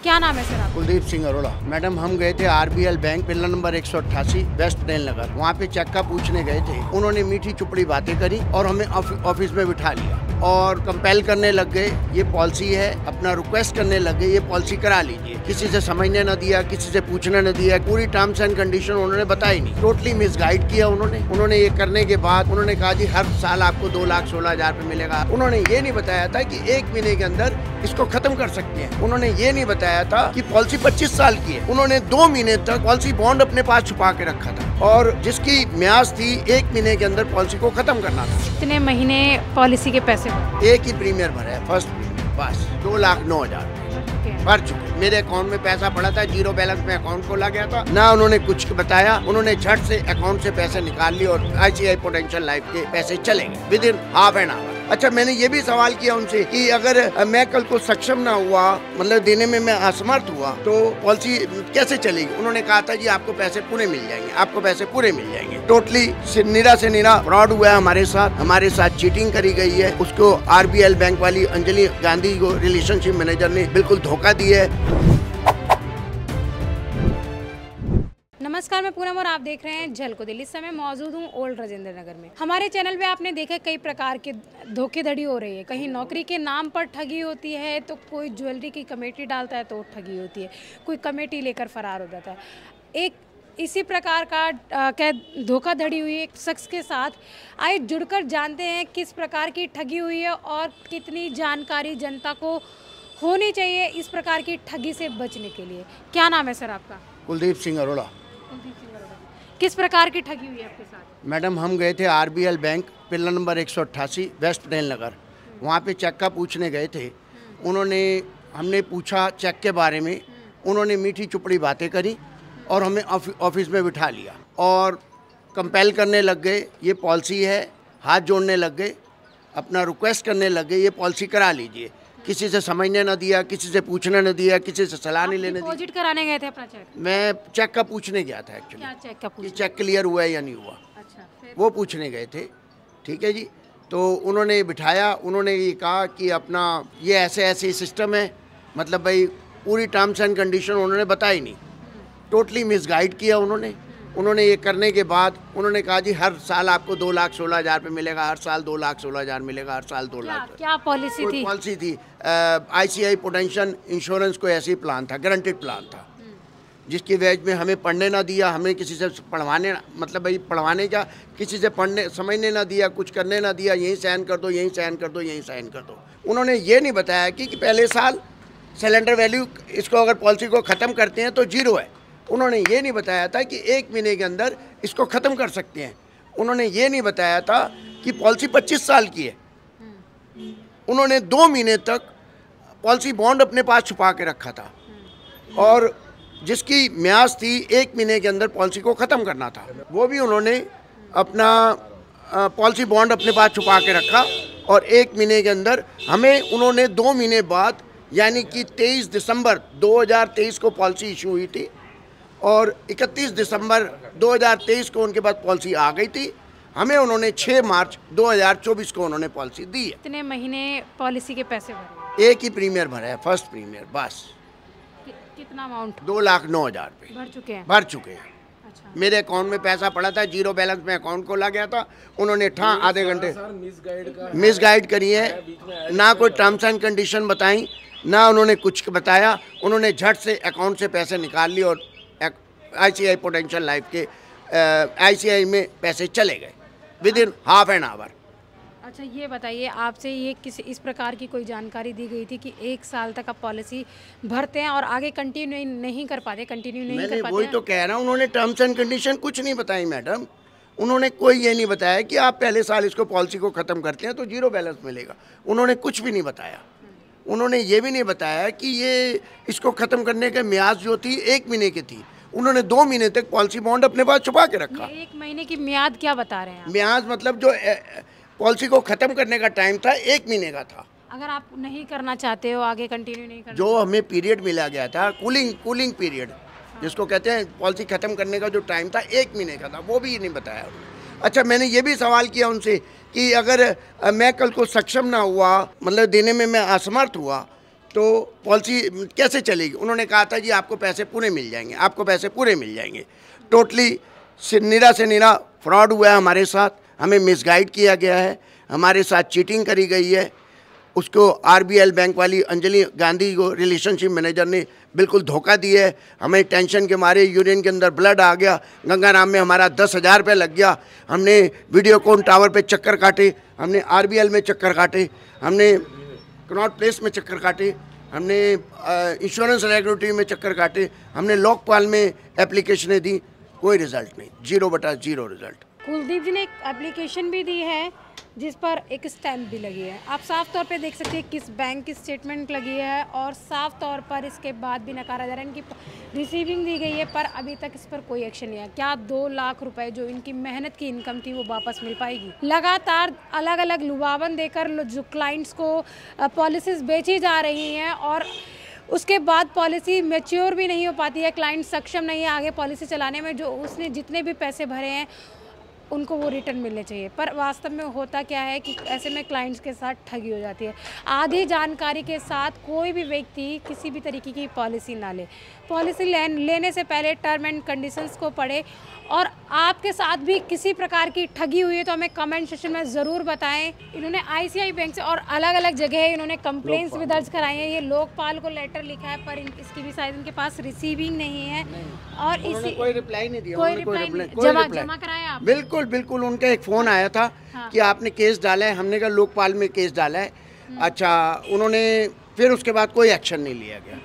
क्या नाम है सर आपका? कुलदीप सिंह अरोड़ा। मैडम, हम गए थे RBL bank, pillar number 188, west Patel Nagar. वहाँ पे चेक का पूछने गए थे। उन्होंने मीठी चुपड़ी बातें करी और हमें ऑफिस में बिठा लिया और कंपेल करने लग गए, ये पॉलिसी है, अपना रिक्वेस्ट करने लग गए, ये पॉलिसी करा लीजिए। किसी से समझने न दिया, किसी से पूछने न दिया, पूरी टर्म्स एंड कंडीशन उन्होंने बताई नहीं, टोटली मिसगाइड किया उन्होंने ये करने के बाद उन्होंने कहा जी हर साल आपको 2,16,000 रुपए मिलेगा। उन्होंने ये नहीं बताया था कि 1 महीने के अंदर इसको खत्म कर सकते हैं। उन्होंने ये नहीं बताया था कि पॉलिसी 25 साल की है। उन्होंने 2 महीने तक पॉलिसी बॉन्ड अपने पास छुपा के रखा था और जिसकी म्याद थी 1 महीने के अंदर पॉलिसी को खत्म करना था। कितने महीने पॉलिसी के पैसे भरे? एक ही प्रीमियर भरा है, फर्स्ट प्रीमियर, बस 2,09,000 भर चुके। मेरे अकाउंट में पैसा पड़ा था, जीरो बैलेंस में अकाउंट खोला गया था, ना उन्होंने कुछ बताया। उन्होंने झट से अकाउंट से पैसे निकाल लिए और ICICI पोटेंशियल लाइफ के पैसे चले गए with in half an hour. अच्छा, मैंने ये भी सवाल किया उनसे कि अगर मैं कल को सक्षम ना हुआ, मतलब देने में मैं असमर्थ हुआ, तो पॉलिसी कैसे चलेगी? उन्होंने कहा था जी आपको पैसे पूरे मिल जाएंगे, आपको पैसे पूरे मिल जाएंगे। टोटली निरा से निरा फ्रॉड हुआ है हमारे साथ चीटिंग करी गई है। उसको RBL बैंक वाली अंजलि गांधी को रिलेशनशिप मैनेजर ने बिल्कुल धोखा दिया है। नमस्कार, मैं पूनम और आप देख रहे हैं झलको दिल्ली। इस समय मौजूद हूँ ओल्ड राजेंद्र नगर में। हमारे चैनल पे आपने देखा कई प्रकार के धोखेधड़ी हो रही है। कहीं नौकरी के नाम पर ठगी होती है, तो कोई ज्वेलरी की कमेटी डालता है तो ठगी होती है, कोई कमेटी लेकर फरार हो जाता है। एक इसी प्रकार का क्या धोखाधड़ी हुई एक शख्स के साथ। आइए जुड़कर जानते हैं किस प्रकार की ठगी हुई है और कितनी जानकारी जनता को होनी चाहिए इस प्रकार की ठगी से बचने के लिए। क्या नाम है सर आपका? कुलदीप सिंह अरोड़ा। किस प्रकार की ठगी हुई है आपके साथ? मैडम, हम गए थे RBL bank, pillar number 188, west Patel Nagar. वहाँ पे चेक का पूछने गए थे। हमने पूछा चेक के बारे में, उन्होंने मीठी चुपड़ी बातें करी और हमें ऑफिस में बिठा लिया और कंपेल करने लग गए, ये पॉलिसी है, हाथ जोड़ने लग गए, अपना रिक्वेस्ट करने लग गए, ये पॉलिसी करा लीजिए। किसी से समझने न दिया, किसी से पूछने न दिया, किसी से सलाह नहीं लेने दी। डिपॉजिट कराने गए थे अपना चेक? मैं चेक का पूछने गया था एक्चुअली। क्या चेक का पूछने? चेक क्लियर हुआ है या नहीं हुआ। अच्छा, फिर? वो पूछने गए थे, ठीक है जी। तो उन्होंने बिठाया, उन्होंने ये कहा कि अपना ये ऐसे ऐसे सिस्टम है, मतलब भाई पूरी टर्म्स एंड कंडीशन उन्होंने बताई नहीं, टोटली मिसगाइड किया उन्होंने ये करने के बाद उन्होंने कहा जी हर साल आपको 2,16,000 रुपये मिलेगा, हर साल 2,16,000 मिलेगा, हर साल 2 लाख। क्या पॉलिसी थी? पॉलिसी थी ICICI पोटेंशियल इंश्योरेंस को ऐसी प्लान था, गारंटेड प्लान था, जिसकी वजह में हमें पढ़ने ना दिया, हमें किसी से पढ़वाने, मतलब भाई पढ़वाने का, किसी से पढ़ने समझने ना दिया, कुछ करने ना दिया, यहीं साइन कर दो, यहीं साइन कर दो, यहीं साइन कर दो। उन्होंने ये नहीं बताया कि पहले साल सिलेंडर वैल्यू इसको अगर पॉलिसी को ख़त्म करते हैं तो 0 है। उन्होंने ये नहीं बताया था कि 1 महीने के अंदर इसको ख़त्म कर सकते हैं। उन्होंने ये नहीं बताया था कि पॉलिसी 25 साल की है। उन्होंने 2 महीने तक पॉलिसी बॉन्ड अपने पास छुपा के रखा था और जिसकी म्याद थी 1 महीने के अंदर पॉलिसी को ख़त्म करना था। वो भी उन्होंने अपना पॉलिसी बॉन्ड अपने पास छुपा के रखा और 1 महीने के अंदर हमें उन्होंने 2 महीने बाद, यानी कि 23 दिसंबर 2023 को पॉलिसी इशू हुई थी और 31 दिसंबर 2023 को उनके पास पॉलिसी आ गई थी। हमें उन्होंने 6 मार्च 2024 को उन्होंने पॉलिसी दी है। कितने महीने पॉलिसी के पैसे भरे? एक ही प्रीमियर भरा है, फर्स्ट प्रीमियर, बस। कितना अमाउंट? 2,09,000 रुपये भर चुके हैं। अच्छा। मेरे अकाउंट में पैसा पड़ा था, जीरो बैलेंस में अकाउंट खोला गया था। उन्होंने आधे घंटे मिसगाइड करी है, ना कोई टर्म्स एंड कंडीशन बताई, ना उन्होंने कुछ बताया। उन्होंने झट से अकाउंट से पैसे निकाल लिए और ICICI पोटेंशियल लाइफ के ICICI में पैसे चले गए with in half an hour. अच्छा, ये बताइए, आपसे ये किसी इस प्रकार की कोई जानकारी दी गई थी कि 1 साल तक आप पॉलिसी भरते हैं और आगे कंटिन्यू नहीं कर पाते? मैंने वही तो कह रहा हूँ, उन्होंने टर्म्स एंड कंडीशन कुछ नहीं बताई मैडम। उन्होंने कोई ये नहीं बताया कि आप पहले साल इसको पॉलिसी को ख़त्म करते हैं तो 0 बैलेंस मिलेगा। उन्होंने कुछ भी नहीं बताया। उन्होंने ये भी नहीं बताया कि ये इसको ख़त्म करने की म्याद जो थी 1 महीने की थी। उन्होंने 2 महीने तक पॉलिसी बॉन्ड अपने पास छुपा के रखा। 1 महीने की म्याद क्या बता रहे हैं? म्याद मतलब जो पॉलिसी को ख़त्म करने का टाइम था 1 महीने का था। अगर आप नहीं करना चाहते हो, आगे कंटिन्यू नहीं करना, जो हमें पीरियड मिला गया था, कूलिंग पीरियड जिसको कहते हैं, पॉलिसी ख़त्म करने का जो टाइम था 1 महीने का था, वो भी नहीं बताया। अच्छा, मैंने ये भी सवाल किया उनसे कि अगर मैं कल को सक्षम ना हुआ, मतलब देने में मैं असमर्थ हुआ, तो पॉलिसी कैसे चलेगी? उन्होंने कहा था जी आपको पैसे पूरे मिल जाएंगे, आपको पैसे पूरे मिल जाएंगे। टोटली से निरा फ्रॉड हुआ है हमारे साथ, हमें मिसगाइड किया गया है, हमारे साथ चीटिंग करी गई है। उसको आरबीएल बैंक वाली अंजलि गांधी को रिलेशनशिप मैनेजर ने बिल्कुल धोखा दिया है। हमें टेंशन के मारे यूरिन के अंदर ब्लड आ गया, गंगाराम में हमारा 10,000 रुपये लग गया। हमने वीडियोकॉन टावर पे चक्कर काटे, हमने आरबीएल में चक्कर काटे, हमने कनॉट प्लेस में चक्कर काटे, हमने इंश्योरेंस रेगुलेटरी में चक्कर काटे, हमने लोकपाल में एप्लीकेशनें दी, कोई रिजल्ट नहीं, 0/0 रिजल्ट। कुलदीप जी ने एक एप्लीकेशन भी दी है जिस पर एक स्टैम्प भी लगी है। आप साफ तौर पे देख सकते हैं किस बैंक की स्टेटमेंट लगी है और साफ तौर पर इसके बाद भी नकारा जा रहा है। इनकी रिसीविंग दी गई है पर अभी तक इस पर कोई एक्शन नहीं है। क्या 2 लाख रुपए जो इनकी मेहनत की इनकम थी वो वापस मिल पाएगी? लगातार अलग अलग लुभावन देकर जो क्लाइंट्स को पॉलिसीज बेची जा रही हैं और उसके बाद पॉलिसी मैच्योर भी नहीं हो पाती है, क्लाइंट सक्षम नहीं है आगे पॉलिसी चलाने में। जो उसने जितने भी पैसे भरे हैं उनको वो रिटर्न मिलने चाहिए, पर वास्तव में होता क्या है कि ऐसे में क्लाइंट्स के साथ ठगी हो जाती है। आधी जानकारी के साथ कोई भी व्यक्ति किसी भी तरीके की पॉलिसी ना ले। पॉलिसी लेने से पहले टर्म एंड कंडीशंस को पढ़े और आपके साथ भी किसी प्रकार की ठगी हुई है तो हमें कमेंट सेक्शन में ज़रूर बताएं। इन्होंने आईसीआई बैंक से और अलग अलग जगह इन्होंने कंप्लेंट्स भी दर्ज कराई हैं। ये लोकपाल को लेटर लिखा है पर इसकी भी शायद इनके पास रिसीविंग नहीं है और इसी कोई रिप्लाई नहीं दिया, कोई रिप्लाई जमा कराया आप? बिल्कुल उनका एक फ़ोन आया था कि आपने केस डाला है। हमने कहा लोकपाल में केस डाला है। अच्छा, उन्होंने फिर उसके बाद कोई एक्शन नहीं लिया गया,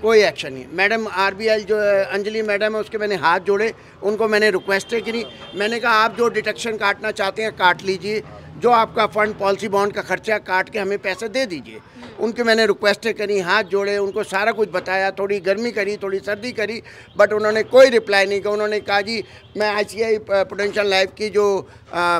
कोई एक्शन नहीं। मैडम आरबीएल जो अंजलि मैडम है उसके मैंने हाथ जोड़े, उनको मैंने रिक्वेस्ट करी। मैंने कहा आप जो डिडक्शन काटना चाहते हैं काट लीजिए, जो आपका फंड पॉलिसी बॉन्ड का खर्चा काट के हमें पैसे दे दीजिए। उनके मैंने रिक्वेस्टें करी, हाथ जोड़े, उनको सारा कुछ बताया, थोड़ी गर्मी करी, थोड़ी सर्दी करी, बट उन्होंने कोई रिप्लाई नहीं किया। उन्होंने कहा जी मैं आईसीआई प्रूडेंशियल लाइफ की जो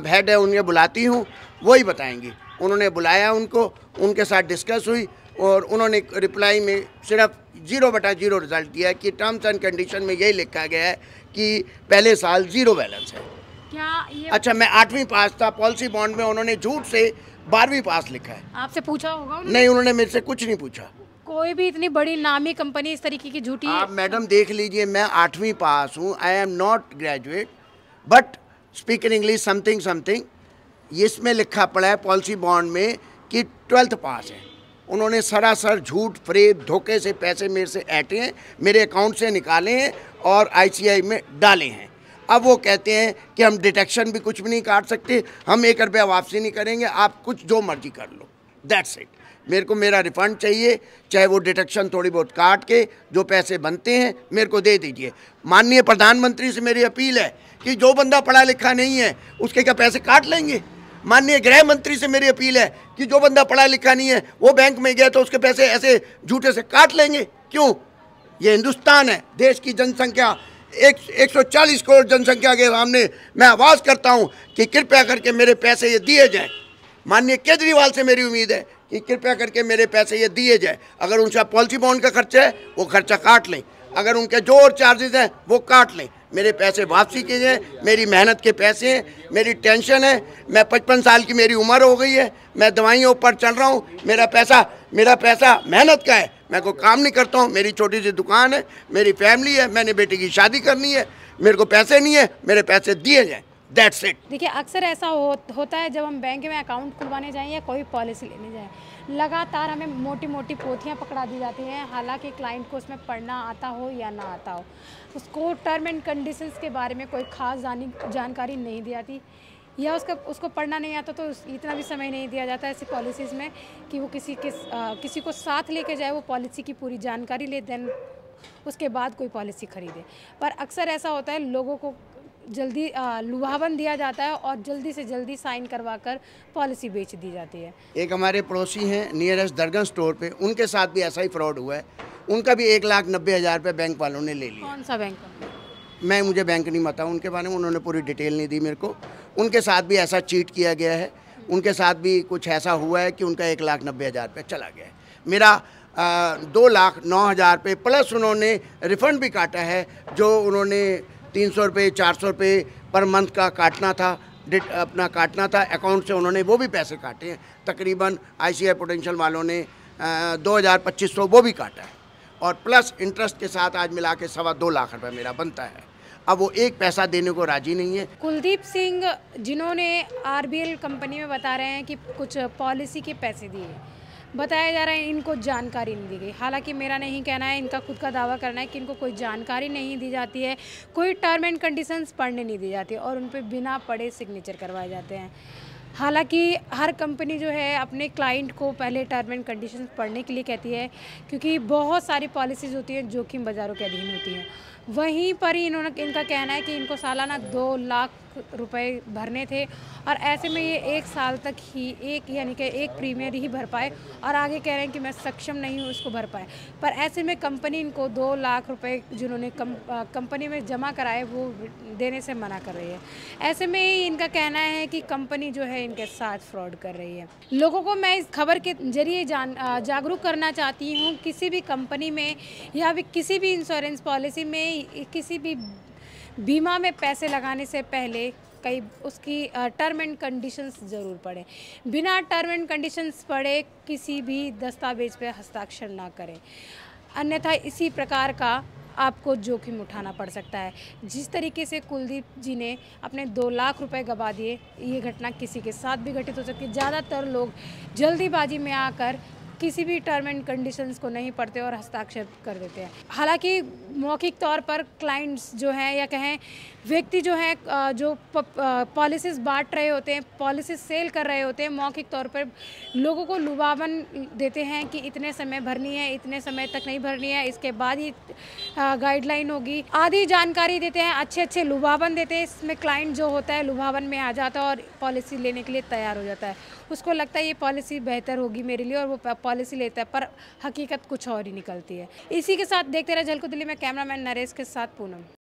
हेड है उन्हें बुलाती हूँ, वही बताएंगी। उन्होंने बुलाया उनको, उनके साथ डिस्कस हुई और उन्होंने रिप्लाई में सिर्फ 0/0 रिजल्ट दिया कि टर्म्स एंड कंडीशन में यही लिखा गया है कि पहले साल 0 बैलेंस है। क्या ये अच्छा, मैं 8वीं पास था, पॉलिसी बॉन्ड में उन्होंने झूठ से 12वीं पास लिखा है। आपसे पूछा होगा उन्होंने? नहीं, उन्होंने मेरे से कुछ नहीं पूछा। कोई भी इतनी बड़ी नामी कंपनी इस तरीके की झूठी? आप मैडम देख लीजिए, मैं 8वीं पास हूँ, I am not graduate but speak in English something. इसमें लिखा पड़ा है पॉलिसी बॉन्ड में कि 12th पास है। उन्होंने सरासर झूठ फरेब धोखे से पैसे मेरे से ऐंठे हैं, मेरे अकाउंट से निकाले हैं और आईसीआई में डाले हैं। अब वो कहते हैं कि हम डिटेक्शन भी कुछ भी नहीं काट सकते, हम 1 रुपया वापसी नहीं करेंगे, आप कुछ जो मर्जी कर लो, दैट्स इट। मेरे को मेरा रिफ़ंड चाहिए, चाहे वो डिटेक्शन थोड़ी बहुत काट के जो पैसे बनते हैं मेरे को दे दीजिए। माननीय प्रधानमंत्री से मेरी अपील है कि जो बंदा पढ़ा लिखा नहीं है उसके क्या पैसे काट लेंगे? माननीय गृह मंत्री से मेरी अपील है कि जो बंदा पढ़ा लिखा नहीं है वो बैंक में गया तो उसके पैसे ऐसे झूठे से काट लेंगे क्यों? ये हिंदुस्तान है, देश की जनसंख्या 140 करोड़ जनसंख्या के सामने मैं आवाज़ करता हूँ कि कृपया करके मेरे पैसे ये दिए जाएं। माननीय केजरीवाल से मेरी उम्मीद है कि कृपया करके मेरे पैसे ये दिए जाए। अगर उनका पॉलिसी बॉन्ड का खर्चा है वो खर्चा काट लें, अगर उनके जो और चार्जेस हैं वो काट लें, मेरे पैसे वापसी कीजिए। मेरी मेहनत के पैसे हैं, मेरी टेंशन है, मैं 55 साल की मेरी उम्र हो गई है, मैं दवाइयों पर चल रहा हूँ, मेरा पैसा मेहनत का है, मैं कोई काम नहीं करता हूँ, मेरी छोटी सी दुकान है, मेरी फैमिली है, मैंने बेटी की शादी करनी है, मेरे को पैसे नहीं है, मेरे पैसे दिए जाएँ, दैट्स इट। देखिए अक्सर ऐसा होता है जब हम बैंक में अकाउंट खुलवाने जाएं या कोई पॉलिसी लेने जाएं, लगातार हमें मोटी मोटी पोथियां पकड़ा दी जाती हैं, हालांकि क्लाइंट को उसमें पढ़ना आता हो या ना आता हो, उसको टर्म एंड कंडीशंस के बारे में कोई ख़ास जानकारी नहीं दी जाती या उसको पढ़ना नहीं आता तो इतना भी समय नहीं दिया जाता ऐसी पॉलिसीज़ में कि वो किसी को साथ लेके जाए, वो पॉलिसी की पूरी जानकारी ले, देन उसके बाद कोई पॉलिसी खरीदे। पर अक्सर ऐसा होता है लोगों को जल्दी लुभावन दिया जाता है और जल्दी से जल्दी साइन करवाकर पॉलिसी बेच दी जाती है। एक हमारे पड़ोसी हैं नियरेस्ट दरगन स्टोर पे, उनके साथ भी ऐसा ही फ्रॉड हुआ है, उनका भी 1,90,000 रुपये बैंक वालों ने ले लिया। कौन सा बैंक? मुझे बैंक नहीं पता उनके बारे में, उन्होंने पूरी डिटेल नहीं दी मेरे को। उनके साथ भी ऐसा चीट किया गया है, उनके साथ भी कुछ ऐसा हुआ है कि उनका 1,90,000 रुपये चला गया है। मेरा 2,09,000 रुपये प्लस उन्होंने रिफ़ंड भी काटा है, जो उन्होंने 300 रुपये 400 रुपये पर मंथ का काटना था, अकाउंट से उन्होंने वो भी पैसे काटे हैं। तकरीबन आईसीआई प्रूडेंशियल वालों ने 2,2500 वो भी काटा है, और प्लस इंटरेस्ट के साथ आज मिला के 2.25 लाख रुपए मेरा बनता है। अब वो एक पैसा देने को राजी नहीं है। कुलदीप सिंह जिन्होंने आरबीएल कंपनी में बता रहे हैं कि कुछ पॉलिसी के पैसे दिए, बताया जा रहा है इनको जानकारी नहीं दी गई। हालांकि मेरा नहीं कहना है, इनका खुद का दावा करना है कि इनको कोई जानकारी नहीं दी जाती है, कोई टर्म एंड कंडीशंस पढ़ने नहीं दी जाती और उन पे बिना पढ़े सिग्नेचर करवाए जाते हैं। हालांकि हर कंपनी जो है अपने क्लाइंट को पहले टर्म एंड कंडीशंस पढ़ने के लिए कहती है, क्योंकि बहुत सारी पॉलिसीज़ होती हैं जोखिम बाज़ारों के अधीन होती हैं। वहीं पर ही इनका कहना है कि इनको सालाना 2 लाख रुपए भरने थे और ऐसे में ये 1 साल तक ही यानी कि एक प्रीमियर ही भर पाए और आगे कह रहे हैं कि मैं सक्षम नहीं हूँ उसको भर पाए। पर ऐसे में कंपनी इनको 2 लाख रुपए जिन्होंने कंपनी में जमा कराए वो देने से मना कर रही है। ऐसे में ही इनका कहना है कि कंपनी जो है इनके साथ फ्रॉड कर रही है। लोगों को मैं इस खबर के जरिए जागरूक करना चाहती हूँ, किसी भी कंपनी में या फिर किसी भी इंश्योरेंस पॉलिसी में, किसी भी बीमा में पैसे लगाने से पहले कई उसकी टर्म एंड कंडीशंस ज़रूर पढ़ें। बिना टर्म एंड कंडीशंस पढ़े किसी भी दस्तावेज पे हस्ताक्षर ना करें, अन्यथा इसी प्रकार का आपको जोखिम उठाना पड़ सकता है। जिस तरीके से कुलदीप जी ने अपने 2 लाख रुपए गवा दिए, ये घटना किसी के साथ भी घटित हो सकती है। ज़्यादातर लोग जल्दीबाजी में आकर किसी भी टर्म एंड कंडीशंस को नहीं पढ़ते और हस्ताक्षर कर देते हैं। हालांकि मौखिक तौर पर क्लाइंट्स जो हैं या कहें व्यक्ति जो हैं जो पॉलिसीज़ बांट रहे होते हैं, पॉलिसीज़ सेल कर रहे होते हैं, मौखिक तौर पर लोगों को लुभावन देते हैं कि इतने समय भरनी है, इतने समय तक नहीं भरनी है, इसके बाद ही गाइडलाइन होगी, आदि जानकारी देते हैं, अच्छे लुभावन देते हैं। इसमें क्लाइंट जो होता है लुभावन में आ जाता है और पॉलिसी लेने के लिए तैयार हो जाता है। उसको लगता है ये पॉलिसी बेहतर होगी मेरे लिए और वो पॉलिसी लेता है, पर हकीकत कुछ और ही निकलती है। इसी के साथ देखते रहे झलको दिल्ली में कैमरामैन नरेश के साथ पूनम।